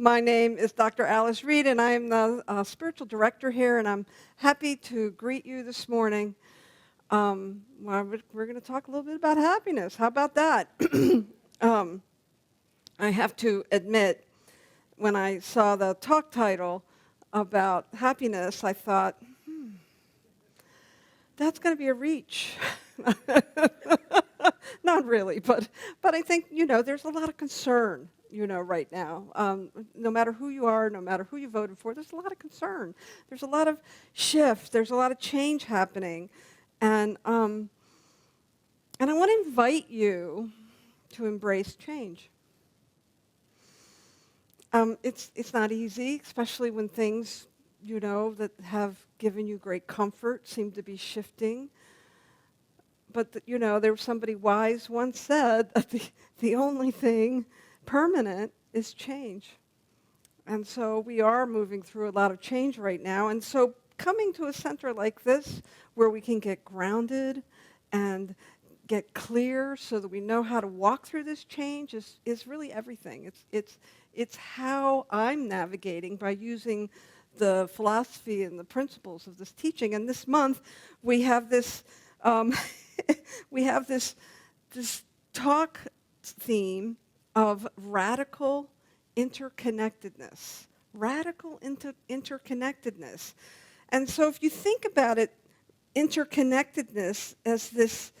My name is Dr. Alice Reid, and I am the spiritual director here, and I'm happy to greet you this morning. We're going to talk a little bit about happiness. How about that? I have to admit, when I saw the talk title about happiness, I thought, that's going to be a reach. Not really, but I think, there's a lot of concern, right now. No matter who you are, no matter who you voted for, there's a lot of concern. There's a lot of shift. There's a lot of change happening. And I want to invite you to embrace change. It's not easy, especially when things, that have given you great comfort seem to be shifting. But, there was somebody wise once said that the only thing permanent is change. And so we are moving through a lot of change right now. And so coming to a center like this, where we can get grounded and get clear so that we know how to walk through this change is really everything. It's how I'm navigating by using the philosophy and the principles of this teaching. And this month, we have this this talk theme of radical interconnectedness. Radical interconnectedness. And so if you think about it, interconnectedness as this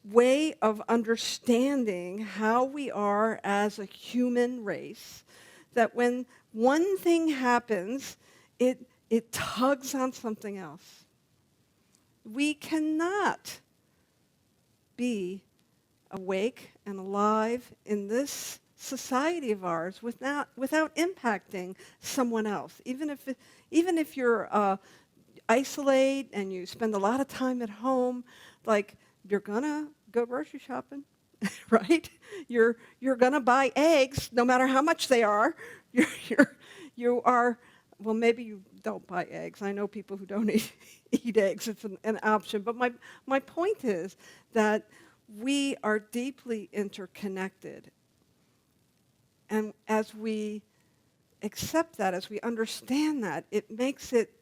way of understanding how we are as a human race, that when one thing happens, it tugs on something else. We cannot be awake and alive in this society of ours without impacting someone else. Even if you're isolate and you spend a lot of time at home, like you're gonna go grocery shopping, right? You're gonna buy eggs, no matter how much they are. You are. Well, maybe you don't buy eggs. I know people who don't eat eggs. It's an option. But my point is that we are deeply interconnected. And as we accept that, as we understand that, it makes it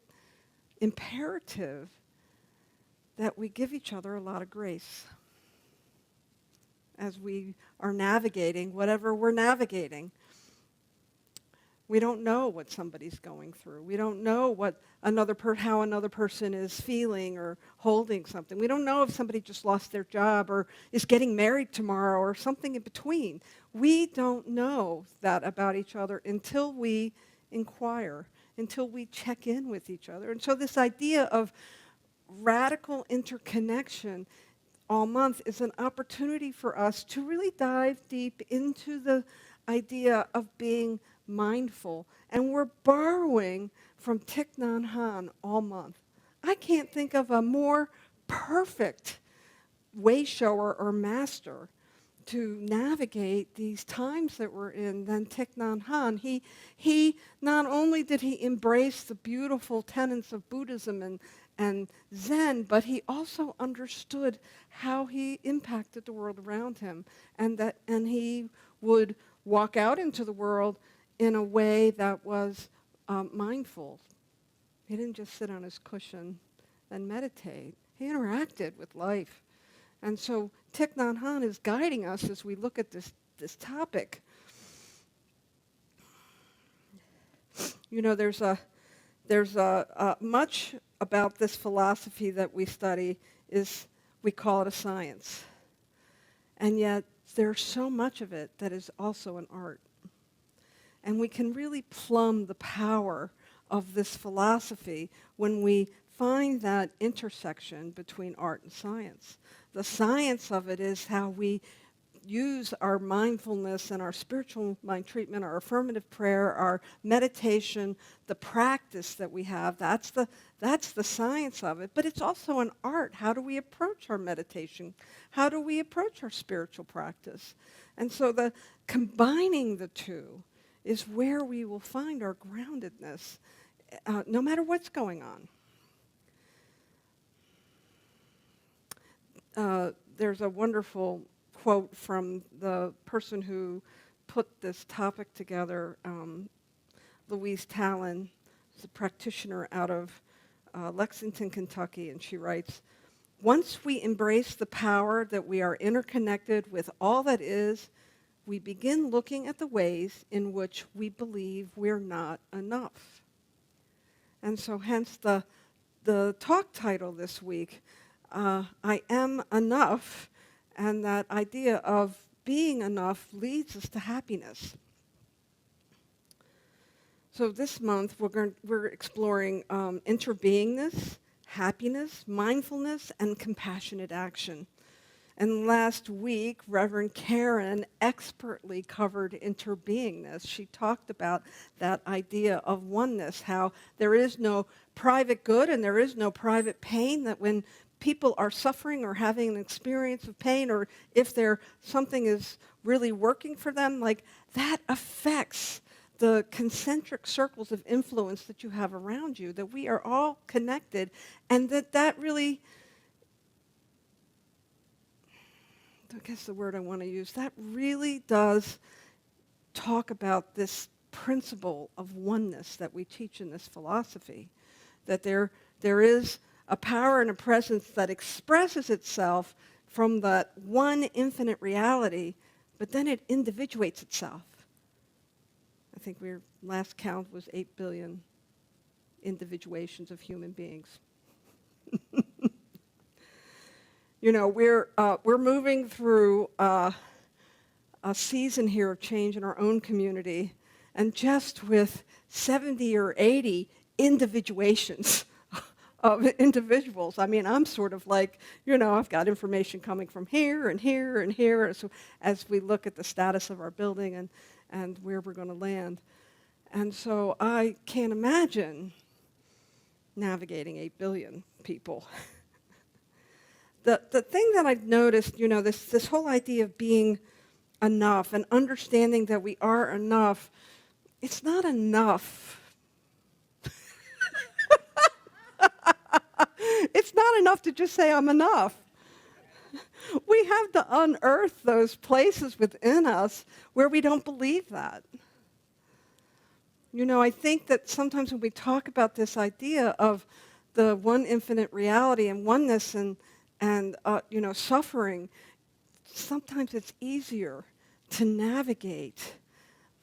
imperative that we give each other a lot of grace as we are navigating whatever we're navigating. We don't know what somebody's going through. We don't know what how another person is feeling or holding something. We don't know if somebody just lost their job or is getting married tomorrow or something in between. We don't know that about each other until we inquire, until we check in with each other. And so this idea of radical interconnection all month is an opportunity for us to really dive deep into the idea of being mindful. And we're borrowing from Thich Nhat Hanh all month. I can't think of a more perfect way shower or master to navigate these times that we're in than Thich Nhat Hanh. He not only did he embrace the beautiful tenets of Buddhism and Zen, but he also understood how he impacted the world around him, and he would walk out into the world in a way that was mindful. He didn't just sit on his cushion and meditate. He interacted with life. And so Thich Nhat Hanh is guiding us as we look at this topic. There's much about this philosophy that we study we call it a science. And yet there's so much of it that is also an art. And we can really plumb the power of this philosophy when we find that intersection between art and science. The science of it is how we use our mindfulness and our spiritual mind treatment, our affirmative prayer, our meditation, the practice that we have. That's the science of it. But it's also an art. How do we approach our meditation? How do we approach our spiritual practice? And so combining the two is where we will find our groundedness, no matter what's going on. There's a wonderful quote from the person who put this topic together. Louise Talon is a practitioner out of Lexington, Kentucky, and she writes, "Once we embrace the power that we are interconnected with all that is, we begin looking at the ways in which we believe we're not enough." And so hence the talk title this week, I Am Enough, and that idea of being enough leads us to happiness. So this month we're exploring interbeingness, happiness, mindfulness, and compassionate action. And last week, Reverend Karen expertly covered interbeingness. She talked about that idea of oneness, how there is no private good and there is no private pain, that when people are suffering or having an experience of pain, or if something is really working for them, like that affects the concentric circles of influence that you have around you, that we are all connected, and that really, I guess the word I want to use, that really does talk about this principle of oneness that we teach in this philosophy, that there is a power and a presence that expresses itself from that one infinite reality, but then it individuates itself. I think last count was 8 billion individuations of human beings. You know, we're moving through a season here of change in our own community, and just with 70 or 80 individuations of individuals. I mean, I'm sort of like, I've got information coming from here and here and here, so as we look at the status of our building and where we're going to land. And so I can't imagine navigating 8 billion people. The thing that I've noticed, this whole idea of being enough and understanding that we are enough, it's not enough. It's not enough to just say I'm enough. We have to unearth those places within us where we don't believe that. I think that sometimes when we talk about this idea of the one infinite reality and oneness and suffering, sometimes it's easier to navigate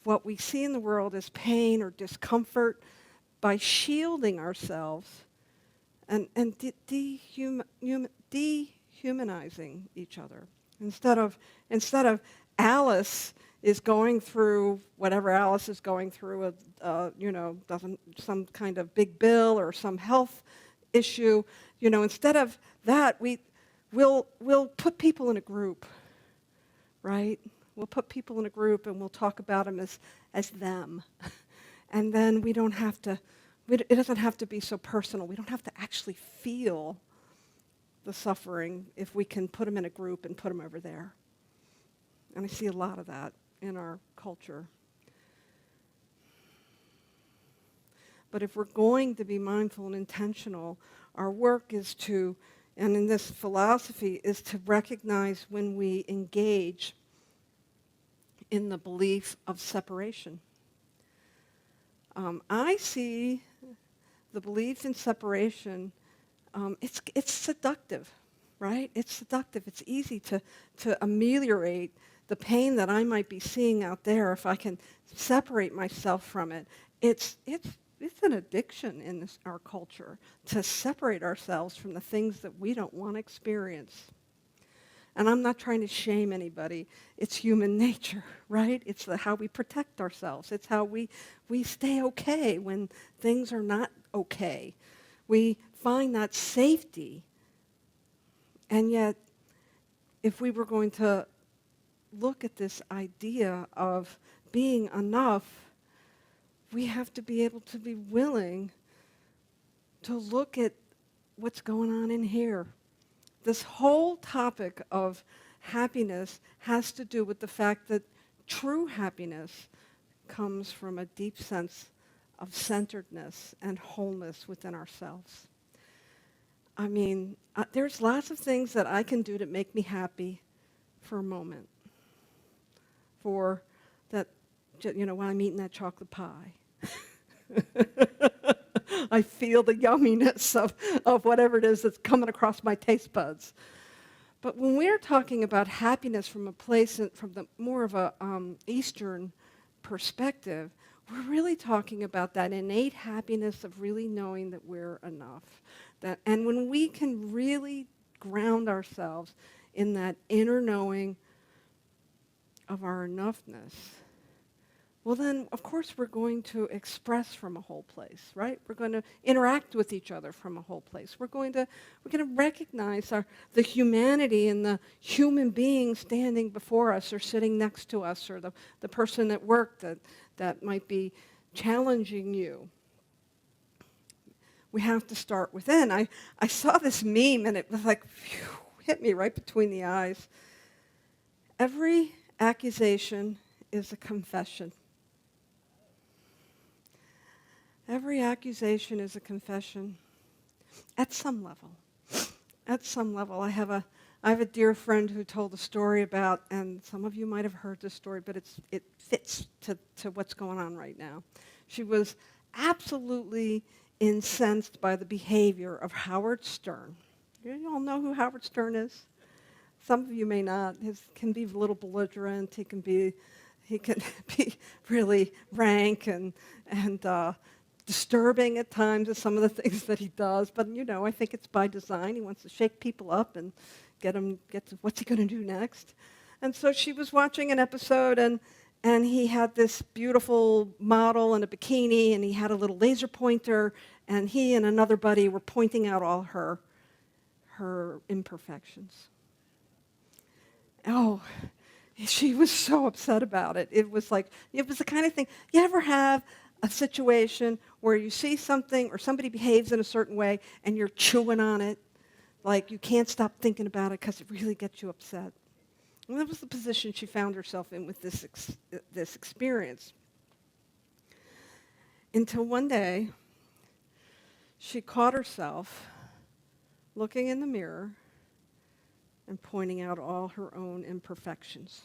what we see in the world as pain or discomfort by shielding ourselves and dehumanizing each other. Instead of Alice is going through whatever Alice is going through, some kind of big bill or some health issue, instead of that, we'll put people in a group, right? We'll put people in a group and we'll talk about them as them. And then it doesn't have to be so personal. We don't have to actually feel the suffering if we can put them in a group and put them over there. And I see a lot of that in our culture. But if we're going to be mindful and intentional, our work is to, and in this philosophy, is to recognize when we engage in the belief of separation. I see the belief in separation, it's seductive, right? It's seductive. It's easy to ameliorate the pain that I might be seeing out there if I can separate myself from it. It's an addiction in our culture to separate ourselves from the things that we don't want to experience. And I'm not trying to shame anybody. It's human nature, right? It's how we protect ourselves. It's how we stay okay when things are not okay. We find that safety. And yet, if we were going to look at this idea of being enough, we have to be able to be willing to look at what's going on in here. This whole topic of happiness has to do with the fact that true happiness comes from a deep sense of centeredness and wholeness within ourselves. I mean, there's lots of things that I can do to make me happy for a moment. For that, when I'm eating that chocolate pie. I feel the yumminess of whatever it is that's coming across my taste buds. But when we're talking about happiness from a place, from the more of a Eastern perspective, we're really talking about that innate happiness of really knowing that we're enough. And when we can really ground ourselves in that inner knowing of our enoughness, well then, of course, we're going to express from a whole place, right? We're going to interact with each other from a whole place. We're going to recognize the humanity in the human being standing before us or sitting next to us, or the person at work that might be challenging you. We have to start within. I saw this meme, and it was like, phew, hit me right between the eyes. Every accusation is a confession. Every accusation is a confession at some level. At some level. I have a dear friend who told a story about, and some of you might have heard this story, but it fits to what's going on right now. She was absolutely incensed by the behavior of Howard Stern. You all know who Howard Stern is? Some of you may not. He can be a little belligerent. He can be really rank and disturbing at times with some of the things that he does. But, I think it's by design. He wants to shake people up and get to what's he going to do next. And so she was watching an episode, and he had this beautiful model in a bikini, and he had a little laser pointer, and he and another buddy were pointing out all her imperfections. Oh, she was so upset about it. It was the kind of thing, you ever have a situation where you see something or somebody behaves in a certain way and you're chewing on it, like you can't stop thinking about it because it really gets you upset? And that was the position she found herself in with this experience. Until one day, she caught herself looking in the mirror and pointing out all her own imperfections.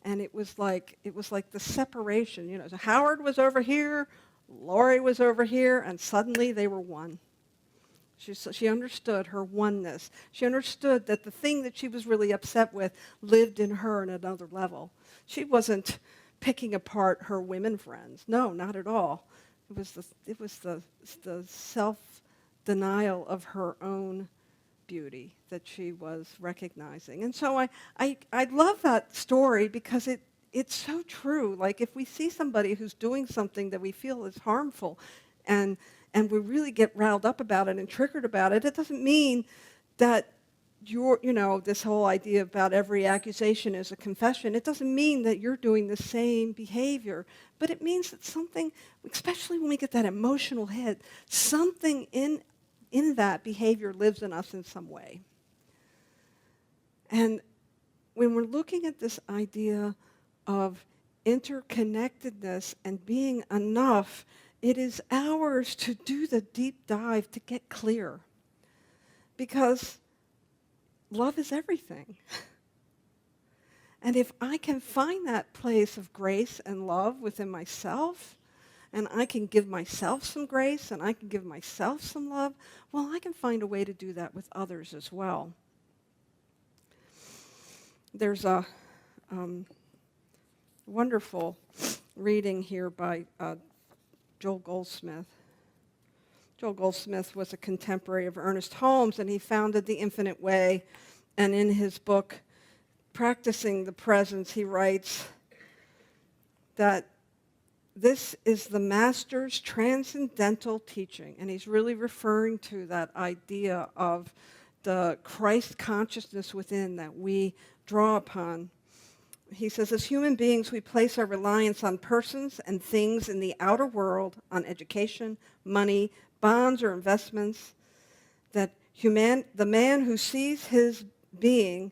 And it was like the separation. So Howard was over here, Lori was over here, and suddenly they were one. She understood her oneness. She understood that the thing that she was really upset with lived in her at another level. She wasn't picking apart her women friends. No, not at all. It was the self-denial of her own beauty that she was recognizing. And so I love that story because it's so true. Like if we see somebody who's doing something that we feel is harmful and we really get riled up about it and triggered about it, it doesn't mean that this whole idea about every accusation is a confession. It doesn't mean that you're doing the same behavior, but it means that something, especially when we get that emotional hit, something in that behavior lives in us in some way. And when we're looking at this idea of interconnectedness and being enough, it is ours to do the deep dive to get clear. Because love is everything. And if I can find that place of grace and love within myself, and I can give myself some grace, and I can give myself some love, well, I can find a way to do that with others as well. There's a wonderful reading here by Joel Goldsmith. Joel Goldsmith was a contemporary of Ernest Holmes, and he founded the Infinite Way. And in his book, Practicing the Presence, he writes that this is the Master's transcendental teaching, and he's really referring to that idea of the Christ consciousness within that we draw upon. He says, as human beings, we place our reliance on persons and things in the outer world, on education, money, bonds, or investments, that the man who sees his being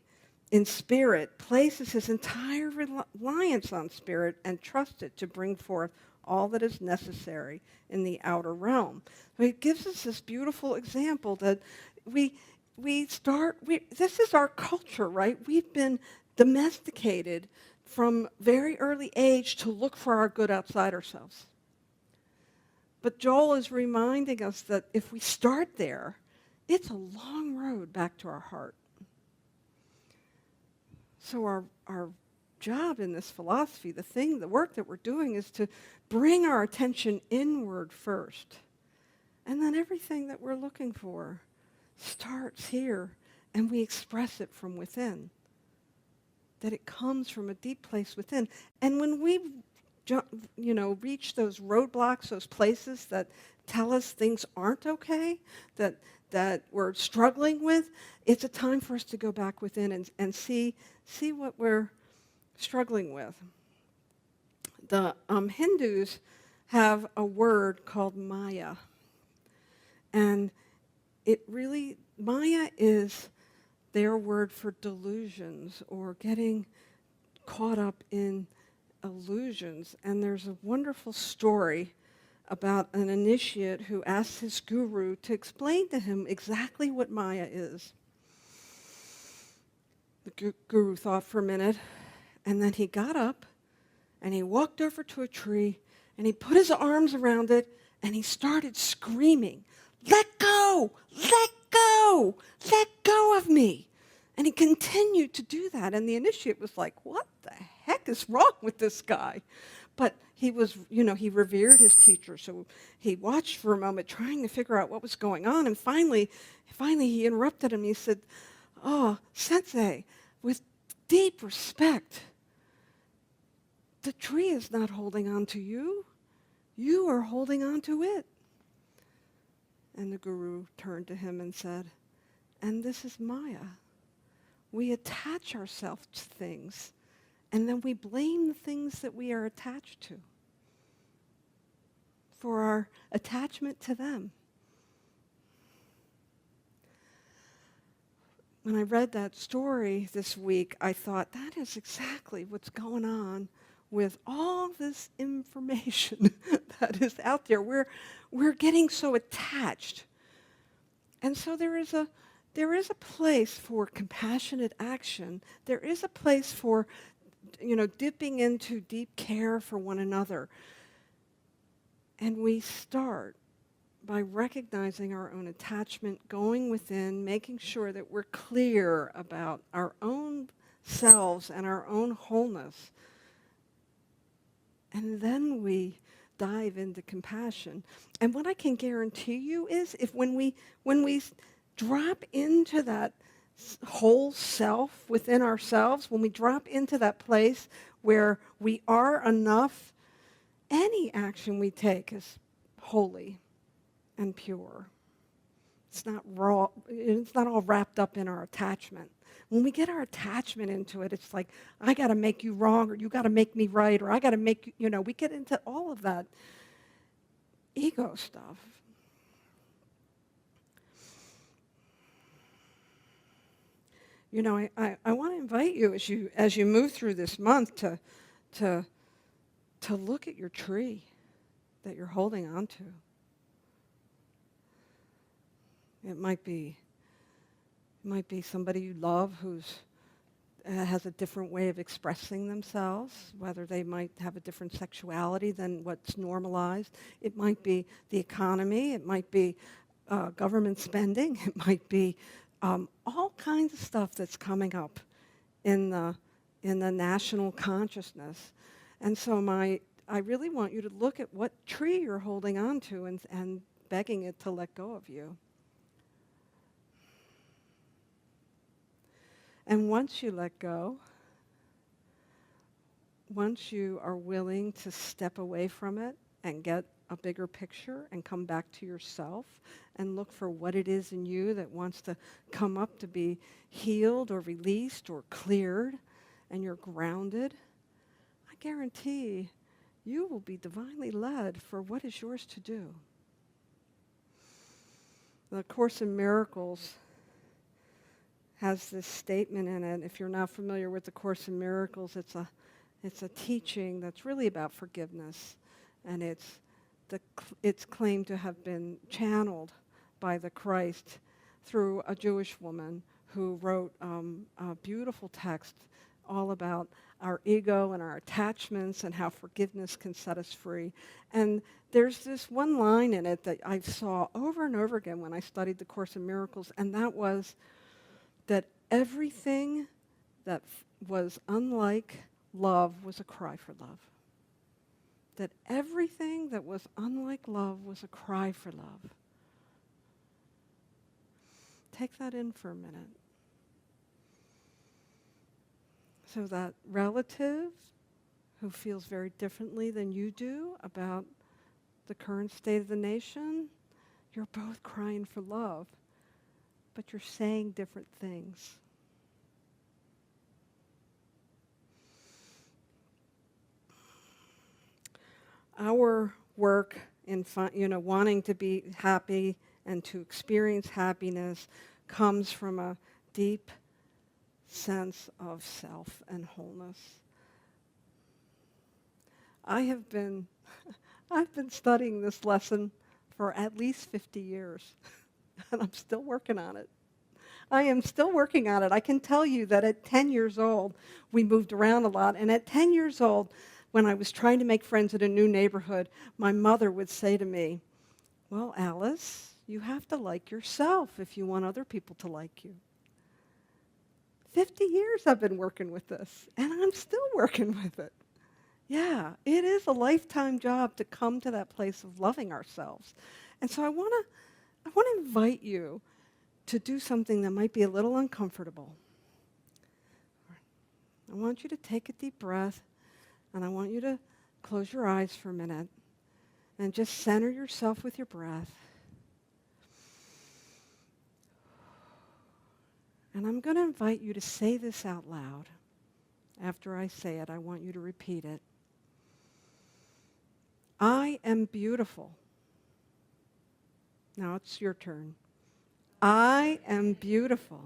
in spirit places his entire reliance on spirit and trusts it to bring forth all that is necessary in the outer realm. So he gives us this beautiful example that this is our culture, right? We've been domesticated from very early age to look for our good outside ourselves. But Joel is reminding us that if we start there, it's a long road back to our heart. So our job in this philosophy, the work that we're doing is to bring our attention inward first. And then everything that we're looking for starts here, and we express it from within. That it comes from a deep place within. And when we reach those roadblocks, those places that tell us things aren't okay, that we're struggling with, it's a time for us to go back within and see what we're struggling with. The Hindus have a word called Maya. And Maya is their word for delusions or getting caught up in illusions. And there's a wonderful story about an initiate who asked his guru to explain to him exactly what Maya is. The guru thought for a minute, and then he got up, and he walked over to a tree, and he put his arms around it, and he started screaming, "Let go! Let go! Let go of me!" And he continued to do that, and the initiate was like, "What the heck is wrong with this guy?" But he was, he revered his teacher, so he watched for a moment, trying to figure out what was going on, and finally he interrupted him. He said, "Oh, Sensei, with deep respect, the tree is not holding on to you. You are holding on to it." And the guru turned to him and said, "And this is Maya. We attach ourselves to things, and then we blame the things that we are attached to for our attachment to them." When I read that story this week, I thought, that is exactly what's going on with all this information that is out there. We're getting so attached. And so there is a place for compassionate action. There is a place for, dipping into deep care for one another. And we start by recognizing our own attachment, going within, making sure that we're clear about our own selves and our own wholeness. And then we dive into compassion. And what I can guarantee you is when we drop into that whole self within ourselves, when we drop into that place where we are enough, any action we take is holy and pure. It's not raw. It's not all wrapped up in our attachment. When we get our attachment into it, it's like, I got to make you wrong, or you got to make me right, or I got to make you, we get into all of that ego stuff. I want to invite you as you move through this month to look at your tree that you're holding on to. It might be somebody you love who's has a different way of expressing themselves, whether they might have a different sexuality than what's normalized. It might be the economy. It might be government spending. It might be all kinds of stuff that's coming up in the national consciousness. And so I really want you to look at what tree you're holding on to and begging it to let go of you. And once you let go, once you are willing to step away from it and get a bigger picture and come back to yourself and look for what it is in you that wants to come up to be healed or released or cleared, and you're grounded, I guarantee you will be divinely led for what is yours to do. The Course in Miracles has this statement in it. If you're not familiar with the Course in Miracles, it's a teaching that's really about forgiveness, and it's claimed to have been channeled by the Christ through a Jewish woman who wrote a beautiful text all about our ego and our attachments and how forgiveness can set us free. And there's this one line in it that I saw over and over again when I studied the Course in Miracles, and that was that everything that was unlike love was a cry for love. That everything that was unlike love was a cry for love. Take that in for a minute. So that relative who feels very differently than you do about the current state of the nation, you're both crying for love, but you're saying different things. Our work in wanting to be happy and to experience happiness comes from a deep sense of self and wholeness. I've been studying this lesson for at least 50 years, and I'm still working on it. I am still working on it. I can tell you that at 10 years old, we moved around a lot, and at 10 years old, when I was trying to make friends in a new neighborhood, my mother would say to me, "Well, Alice, you have to like yourself if you want other people to like you." 50 years I've been working with this, and I'm still working with it. Yeah, it is a lifetime job to come to that place of loving ourselves. And so I want to invite you to do something that might be a little uncomfortable. I want you to take a deep breath, and I want you to close your eyes for a minute and just center yourself with your breath. And I'm going to invite you to say this out loud. After I say it, I want you to repeat it. I am beautiful. Now it's your turn. I am beautiful.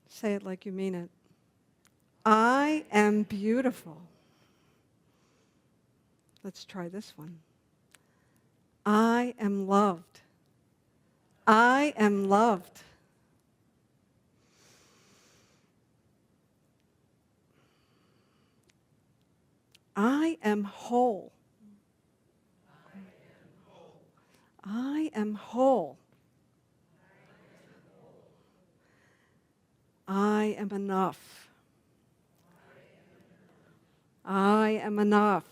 Say it like you mean it. I am beautiful. Let's try this one. I am loved. I am loved. I am whole. I am whole. I am enough. I am enough.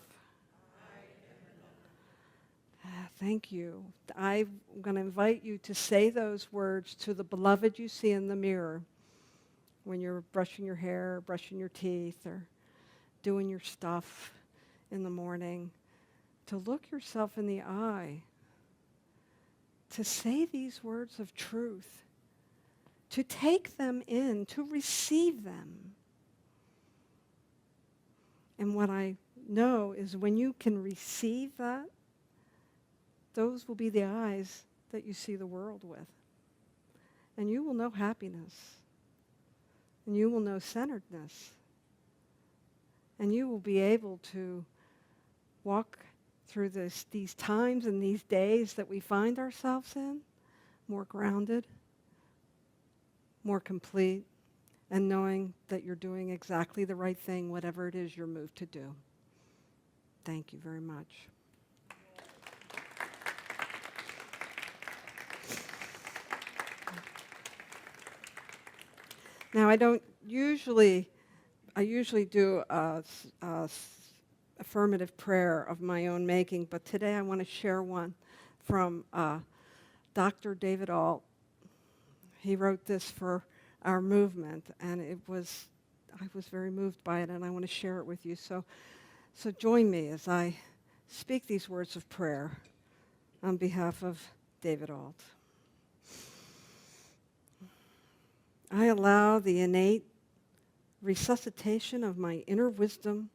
Thank you. I'm going to invite you to say those words to the beloved you see in the mirror when you're brushing your hair, or brushing your teeth, or doing your stuff in the morning. To look yourself in the eye. To say these words of truth. To take them in, to receive them. And what I know is when you can receive that, those will be the eyes that you see the world with. And you will know happiness. And you will know centeredness. And you will be able to walk through these times and these days that we find ourselves in, more grounded, more complete, and knowing that you're doing exactly the right thing, whatever it is you're moved to do. Thank you very much. Now, I usually do a affirmative prayer of my own making, but today I want to share one from Dr. David Alt. He wrote this for our movement, and I was very moved by it, and I want to share it with you. So join me as I speak these words of prayer on behalf of David Alt. I allow the innate resuscitation of my inner wisdom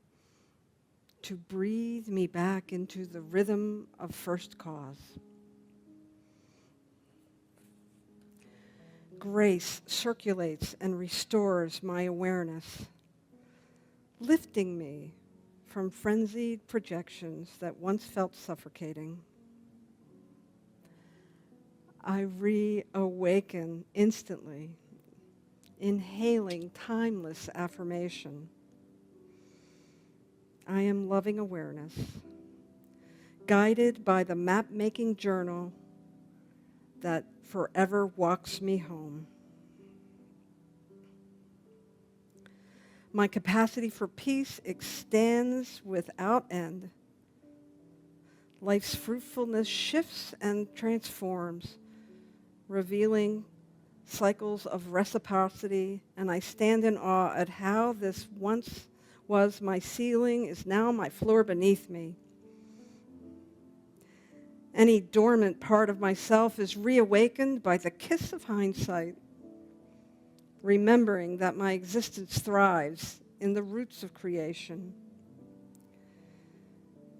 to breathe me back into the rhythm of first cause. Grace circulates and restores my awareness, lifting me from frenzied projections that once felt suffocating. I reawaken instantly inhaling timeless affirmation. I am loving awareness, guided by the map-making journal that forever walks me home. My capacity for peace extends without end. Life's fruitfulness shifts and transforms, revealing cycles of reciprocity, and I stand in awe at how this once was my ceiling is now my floor beneath me. Any dormant part of myself is reawakened by the kiss of hindsight, remembering that my existence thrives in the roots of creation.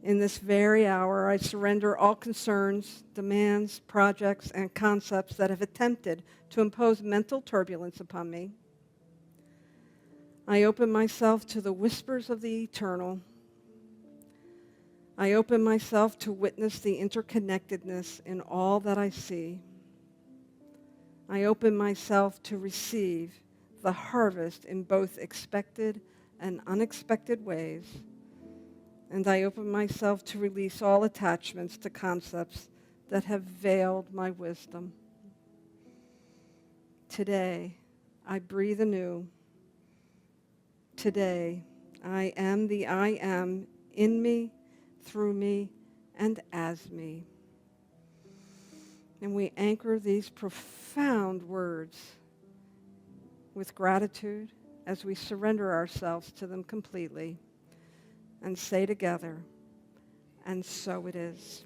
In this very hour, I surrender all concerns, demands, projects, and concepts that have attempted to impose mental turbulence upon me. I open myself to the whispers of the eternal. I open myself to witness the interconnectedness in all that I see. I open myself to receive the harvest in both expected and unexpected ways. And I open myself to release all attachments to concepts that have veiled my wisdom. Today, I breathe anew. Today, I am the I am in me, through me, and as me. And we anchor these profound words with gratitude as we surrender ourselves to them completely and say together, and so it is.